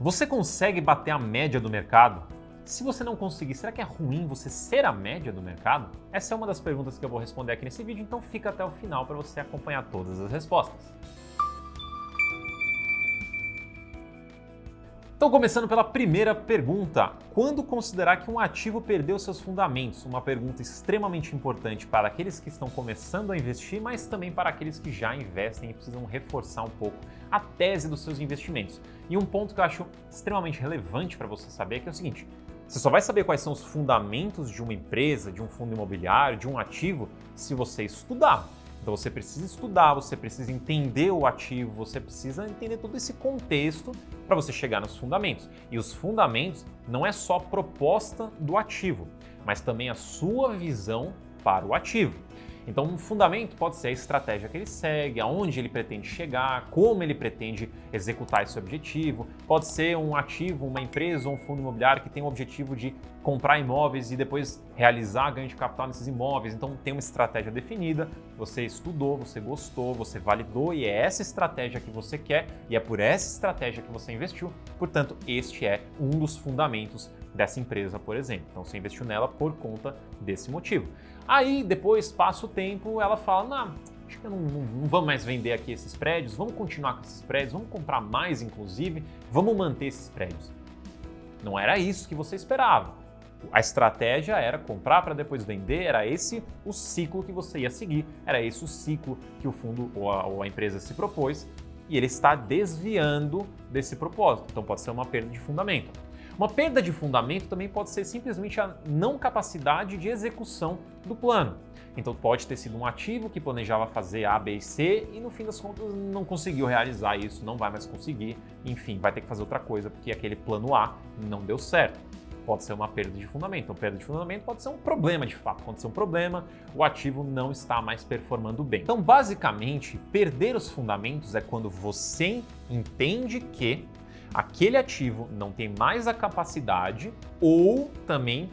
Você consegue bater a média do mercado? Se você não conseguir, será que é ruim você ser a média do mercado? Essa é uma das perguntas que eu vou responder aqui nesse vídeo, então fica até o final para você acompanhar todas as respostas. Então, começando pela primeira pergunta, quando considerar que um ativo perdeu seus fundamentos? Uma pergunta extremamente importante para aqueles que estão começando a investir, mas também para aqueles que já investem e precisam reforçar um pouco a tese dos seus investimentos. E um ponto que eu acho extremamente relevante para você saber é que é o seguinte: você só vai saber quais são os fundamentos de uma empresa, de um fundo imobiliário, de um ativo, se você estudar. Então você precisa estudar, você precisa entender o ativo, você precisa entender todo esse contexto para você chegar nos fundamentos. E os fundamentos não é só a proposta do ativo, mas também a sua visão para o ativo. Então, um fundamento pode ser a estratégia que ele segue, aonde ele pretende chegar, como ele pretende executar esse objetivo. Pode ser um ativo, uma empresa ou um fundo imobiliário que tem o objetivo de comprar imóveis e depois realizar ganho de capital nesses imóveis. Então, tem uma estratégia definida, você estudou, você gostou, você validou e é essa estratégia que você quer e é por essa estratégia que você investiu. Portanto, este é um dos fundamentos dessa empresa, por exemplo. Então, você investiu nela por conta desse motivo. Aí, depois, passa o tempo, ela fala, não, acho que não vamos mais vender aqui esses prédios, vamos continuar com esses prédios, vamos comprar mais, inclusive, vamos manter esses prédios. Não era isso que você esperava. A estratégia era comprar para depois vender, era esse o ciclo que você ia seguir, era esse o ciclo que o fundo ou a empresa se propôs e ele está desviando desse propósito. Então, pode ser uma perda de fundamento. Uma perda de fundamento também pode ser simplesmente a não capacidade de execução do plano. Então pode ter sido um ativo que planejava fazer A, B e C e no fim das contas não conseguiu realizar isso, não vai mais conseguir, enfim, vai ter que fazer outra coisa porque aquele plano A não deu certo. Pode ser uma perda de fundamento. Então, perda de fundamento pode ser um problema de fato. Quando ser um problema, o ativo não está mais performando bem. Então, basicamente, perder os fundamentos é quando você entende que aquele ativo não tem mais a capacidade ou também,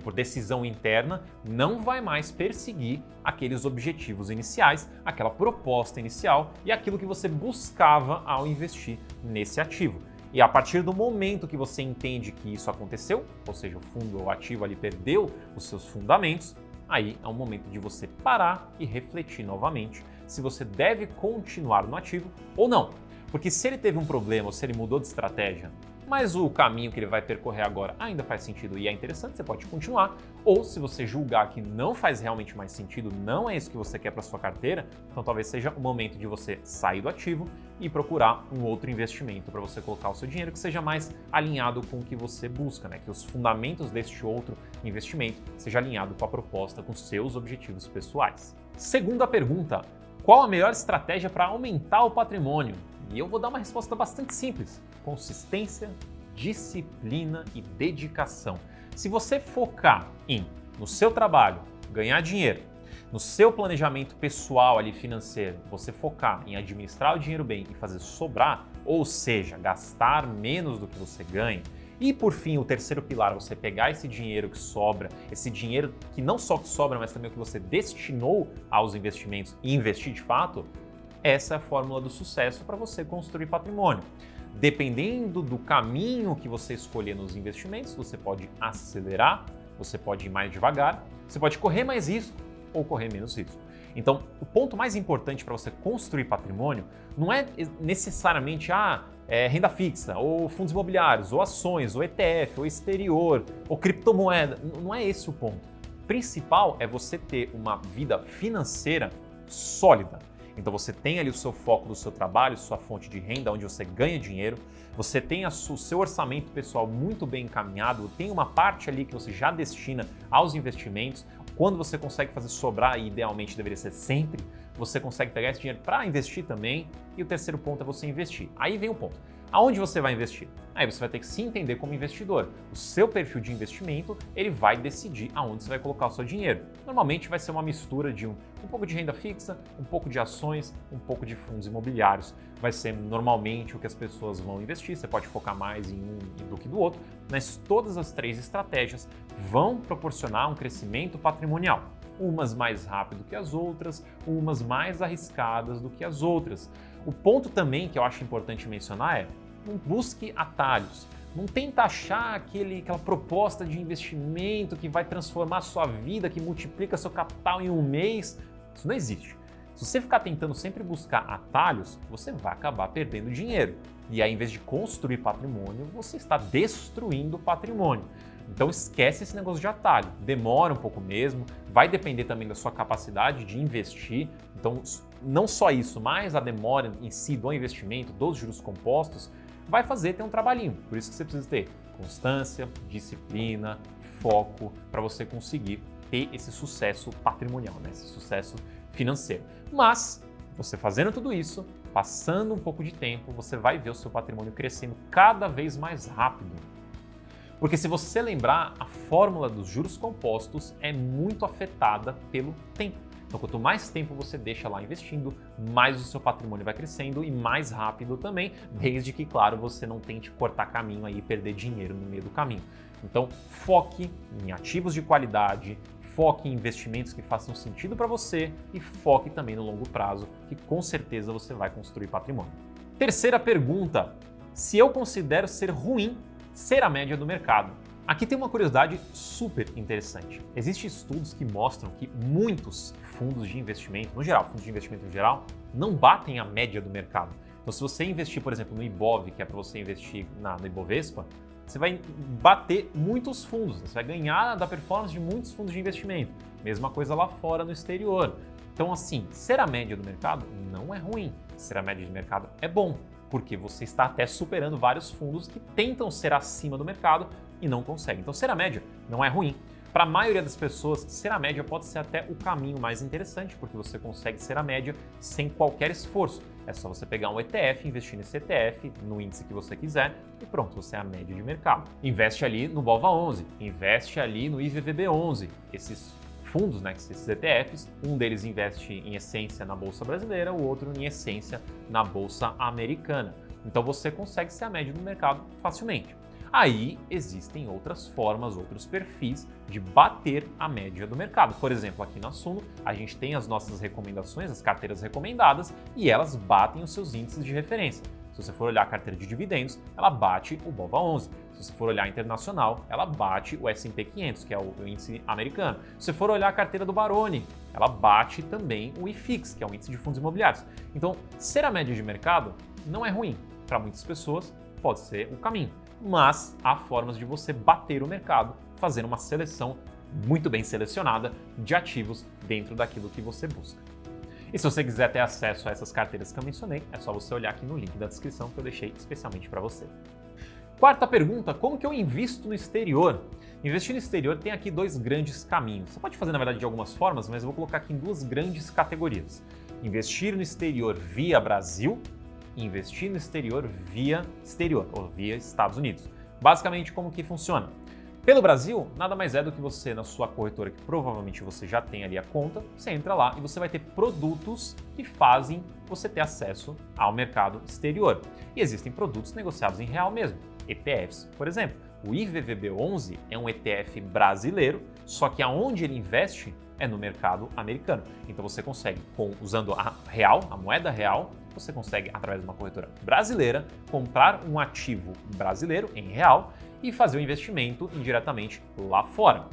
por decisão interna, não vai mais perseguir aqueles objetivos iniciais, aquela proposta inicial e aquilo que você buscava ao investir nesse ativo. E a partir do momento que você entende que isso aconteceu, ou seja, o fundo ou ativo ali perdeu os seus fundamentos, aí é um momento de você parar e refletir novamente se você deve continuar no ativo ou não. Porque se ele teve um problema ou se ele mudou de estratégia, mas o caminho que ele vai percorrer agora ainda faz sentido e é interessante, você pode continuar. Ou se você julgar que não faz realmente mais sentido, não é isso que você quer para sua carteira, então talvez seja o momento de você sair do ativo e procurar um outro investimento para você colocar o seu dinheiro que seja mais alinhado com o que você busca, né? Que os fundamentos deste outro investimento seja alinhado com a proposta, com seus objetivos pessoais. Segunda pergunta: qual a melhor estratégia para aumentar o patrimônio? E eu vou dar uma resposta bastante simples: consistência, disciplina e dedicação. Se você focar no seu trabalho, ganhar dinheiro, no seu planejamento pessoal ali financeiro, você focar em administrar o dinheiro bem e fazer sobrar, ou seja, gastar menos do que você ganha, e por fim, o terceiro pilar, você pegar esse dinheiro que sobra, esse dinheiro que não só que sobra, mas também o que você destinou aos investimentos e investir de fato, essa é a fórmula do sucesso para você construir patrimônio. Dependendo do caminho que você escolher nos investimentos, você pode acelerar, você pode ir mais devagar, você pode correr mais risco ou correr menos risco. Então, o ponto mais importante para você construir patrimônio não é necessariamente renda fixa, ou fundos imobiliários, ou ações, ou ETF, ou exterior, ou criptomoeda. Não é esse o ponto. O principal é você ter uma vida financeira sólida. Então você tem ali o seu foco do seu trabalho, sua fonte de renda, onde você ganha dinheiro, você tem o seu orçamento pessoal muito bem encaminhado, tem uma parte ali que você já destina aos investimentos. Quando você consegue fazer sobrar, e idealmente deveria ser sempre, você consegue pegar esse dinheiro para investir também. E o terceiro ponto é você investir. Aí vem o ponto: aonde você vai investir? Aí você vai ter que se entender como investidor. O seu perfil de investimento, ele vai decidir aonde você vai colocar o seu dinheiro. Normalmente vai ser uma mistura de um pouco de renda fixa, um pouco de ações, um pouco de fundos imobiliários. Vai ser normalmente o que as pessoas vão investir. Você pode focar mais em um do que do outro, mas todas as três estratégias vão proporcionar um crescimento patrimonial. Umas mais rápido que as outras, umas mais arriscadas do que as outras. O ponto também que eu acho importante mencionar é: não busque atalhos. Não tenta achar aquela proposta de investimento que vai transformar a sua vida, que multiplica seu capital em um mês. Isso não existe. Se você ficar tentando sempre buscar atalhos, você vai acabar perdendo dinheiro. E aí, em vez de construir patrimônio, você está destruindo patrimônio. Então esquece esse negócio de atalho. Demora um pouco mesmo, vai depender também da sua capacidade de investir. Então, não só isso, mas a demora em si do investimento, dos juros compostos, vai fazer ter um trabalhinho. Por isso que você precisa ter constância, disciplina, foco para você conseguir ter esse sucesso patrimonial, né? Esse sucesso financeiro. Mas você fazendo tudo isso, passando um pouco de tempo, você vai ver o seu patrimônio crescendo cada vez mais rápido. Porque se você lembrar, a fórmula dos juros compostos é muito afetada pelo tempo. Então, quanto mais tempo você deixa lá investindo, mais o seu patrimônio vai crescendo e mais rápido também, desde que, claro, você não tente cortar caminho aí e perder dinheiro no meio do caminho. Então, foque em ativos de qualidade, foque em investimentos que façam sentido para você e foque também no longo prazo, que com certeza você vai construir patrimônio. Terceira pergunta: se eu considero ser ruim ser a média do mercado? Aqui tem uma curiosidade super interessante. Existem estudos que mostram que muitos fundos de investimento, no geral, fundos de investimento em geral, não batem a média do mercado. Então, se você investir, por exemplo, no IBOV, que é para você investir no Ibovespa, você vai bater muitos fundos, você vai ganhar da performance de muitos fundos de investimento. Mesma coisa lá fora no exterior. Então, assim, ser a média do mercado não é ruim. Ser a média de mercado é bom, porque você está até superando vários fundos que tentam ser acima do mercado e não conseguem. Então, ser a média não é ruim. Para a maioria das pessoas, ser a média pode ser até o caminho mais interessante, porque você consegue ser a média sem qualquer esforço. É só você pegar um ETF, investir nesse ETF, no índice que você quiser, e pronto, você é a média de mercado. Investe ali no BOVA11, investe ali no IVVB11. Esses fundos, né, esses ETFs, um deles investe em essência na Bolsa Brasileira, o outro em essência na Bolsa Americana. Então você consegue ser a média do mercado facilmente. Aí existem outras formas, outros perfis de bater a média do mercado. Por exemplo, aqui na Suno, a gente tem as nossas recomendações, as carteiras recomendadas, e elas batem os seus índices de referência. Se você for olhar a carteira de dividendos, ela bate o BOVA11. Se você for olhar a internacional, ela bate o S&P 500, que é o índice americano. Se você for olhar a carteira do Baroni, ela bate também o IFIX, que é o índice de fundos imobiliários. Então, ser a média de mercado não é ruim. Para muitas pessoas, pode ser o caminho. Mas há formas de você bater o mercado fazendo uma seleção muito bem selecionada de ativos dentro daquilo que você busca. E se você quiser ter acesso a essas carteiras que eu mencionei, é só você olhar aqui no link da descrição que eu deixei especialmente para você. Quarta pergunta: como que eu invisto no exterior? Investir no exterior tem aqui dois grandes caminhos. Você pode fazer, na verdade, de algumas formas, mas eu vou colocar aqui em duas grandes categorias. Investir no exterior via Brasil e investir no exterior via exterior, ou via Estados Unidos. Basicamente, como que funciona? Pelo Brasil, nada mais é do que você, na sua corretora, que provavelmente você já tem ali a conta, você entra lá e você vai ter produtos que fazem você ter acesso ao mercado exterior. E existem produtos negociados em real mesmo, ETFs, por exemplo. O IVVB11 é um ETF brasileiro, só que aonde ele investe é no mercado americano. Então você consegue, usando a real, a moeda real, você consegue, através de uma corretora brasileira, comprar um ativo brasileiro em real e fazer o investimento indiretamente lá fora.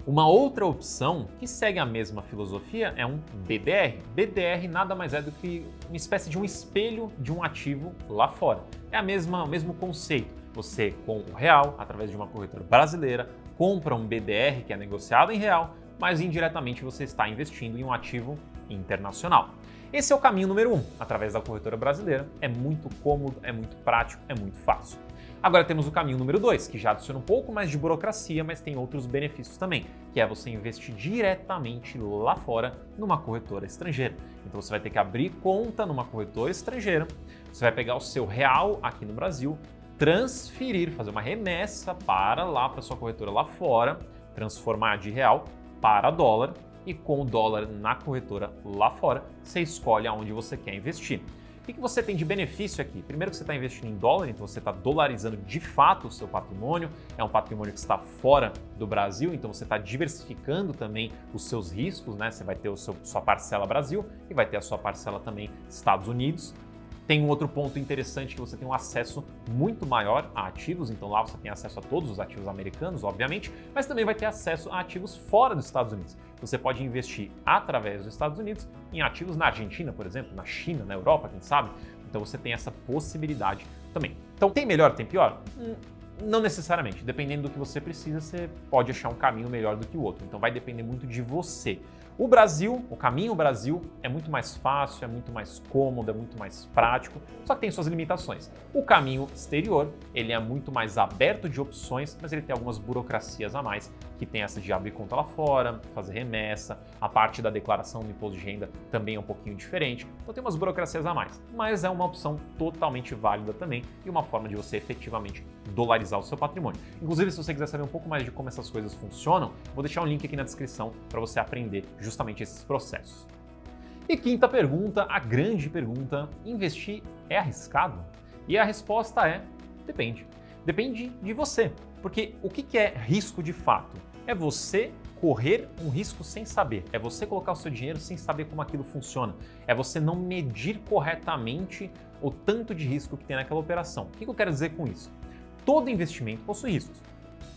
Uma outra opção que segue a mesma filosofia é um BDR. BDR nada mais é do que uma espécie de um espelho de um ativo lá fora. É o mesmo conceito. Você, com o real, através de uma corretora brasileira, compra um BDR que é negociado em real, mas indiretamente você está investindo em um ativo internacional. Esse é o caminho número 1, através da corretora brasileira. É muito cômodo, é muito prático, é muito fácil. Agora temos o caminho número 2, que já adiciona um pouco mais de burocracia, mas tem outros benefícios também, que é você investir diretamente lá fora numa corretora estrangeira. Então você vai ter que abrir conta numa corretora estrangeira, você vai pegar o seu real aqui no Brasil, transferir, fazer uma remessa para sua corretora lá fora, transformar de real para dólar, e com o dólar na corretora lá fora, você escolhe aonde você quer investir. O que você tem de benefício aqui? Primeiro que você está investindo em dólar, então você está dolarizando de fato o seu patrimônio, é um patrimônio que está fora do Brasil, então você está diversificando também os seus riscos, né? Você vai ter sua parcela Brasil e vai ter a sua parcela também Estados Unidos. Tem um outro ponto interessante que você tem um acesso muito maior a ativos, então lá você tem acesso a todos os ativos americanos, obviamente, mas também vai ter acesso a ativos fora dos Estados Unidos. Você pode investir através dos Estados Unidos em ativos na Argentina, por exemplo, na China, na Europa, quem sabe? Então você tem essa possibilidade também. Então tem melhor, tem pior? Não necessariamente. Dependendo do que você precisa, você pode achar um caminho melhor do que o outro. Então vai depender muito de você. O Brasil, o caminho Brasil é muito mais fácil, é muito mais cômodo, é muito mais prático, só que tem suas limitações. O caminho exterior, ele é muito mais aberto de opções, mas ele tem algumas burocracias a mais, que tem essa de abrir conta lá fora, fazer remessa, a parte da declaração do imposto de renda também é um pouquinho diferente, então tem umas burocracias a mais, mas é uma opção totalmente válida também e uma forma de você efetivamente dolarizar o seu patrimônio. Inclusive, se você quiser saber um pouco mais de como essas coisas funcionam, vou deixar um link aqui na descrição para você aprender justamente esses processos. E quinta pergunta, a grande pergunta: investir é arriscado? E a resposta é: depende. Depende de você, porque o que é risco de fato? É você correr um risco sem saber, é você colocar o seu dinheiro sem saber como aquilo funciona, é você não medir corretamente o tanto de risco que tem naquela operação. O que eu quero dizer com isso? Todo investimento possui riscos.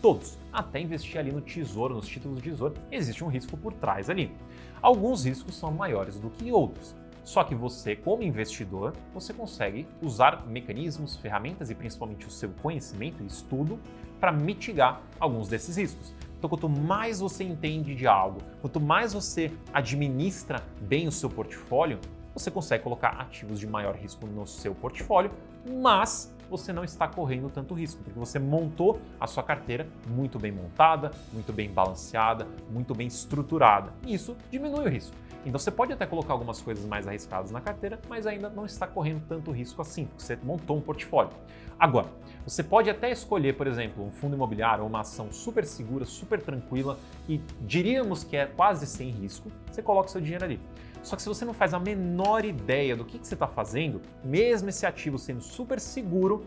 Todos. Até investir ali no tesouro, nos títulos de tesouro, existe um risco por trás ali. Alguns riscos são maiores do que outros. Só que você, como investidor, você consegue usar mecanismos, ferramentas e principalmente o seu conhecimento e estudo para mitigar alguns desses riscos. Então, quanto mais você entende de algo, quanto mais você administra bem o seu portfólio, você consegue colocar ativos de maior risco no seu portfólio, mas você não está correndo tanto risco, porque você montou a sua carteira muito bem montada, muito bem balanceada, muito bem estruturada. E isso diminui o risco. Então você pode até colocar algumas coisas mais arriscadas na carteira, mas ainda não está correndo tanto risco assim, porque você montou um portfólio. Agora, você pode até escolher, por exemplo, um fundo imobiliário ou uma ação super segura, super tranquila e diríamos que é quase sem risco, você coloca o seu dinheiro ali. Só que se você não faz a menor ideia do que você está fazendo, mesmo esse ativo sendo super seguro,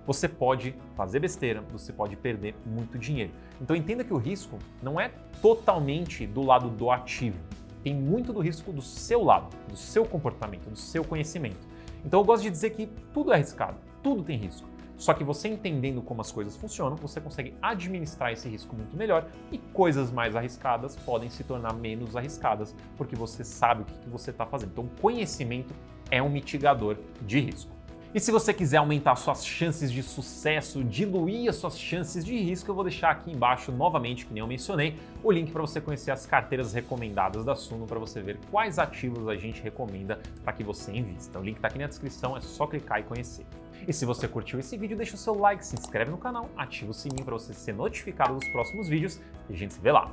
você pode fazer besteira, você pode perder muito dinheiro. Então entenda que o risco não é totalmente do lado do ativo, tem muito do risco do seu lado, do seu comportamento, do seu conhecimento. Então eu gosto de dizer que tudo é arriscado, tudo tem risco. Só que você entendendo como as coisas funcionam, você consegue administrar esse risco muito melhor e coisas mais arriscadas podem se tornar menos arriscadas porque você sabe o que você está fazendo. Então, conhecimento é um mitigador de risco. E se você quiser aumentar suas chances de sucesso, diluir as suas chances de risco, eu vou deixar aqui embaixo novamente, que nem eu mencionei, o link para você conhecer as carteiras recomendadas da Suno para você ver quais ativos a gente recomenda para que você invista. O link está aqui na descrição, é só clicar e conhecer. E se você curtiu esse vídeo, deixa o seu like, se inscreve no canal, ativa o sininho para você ser notificado dos próximos vídeos e a gente se vê lá.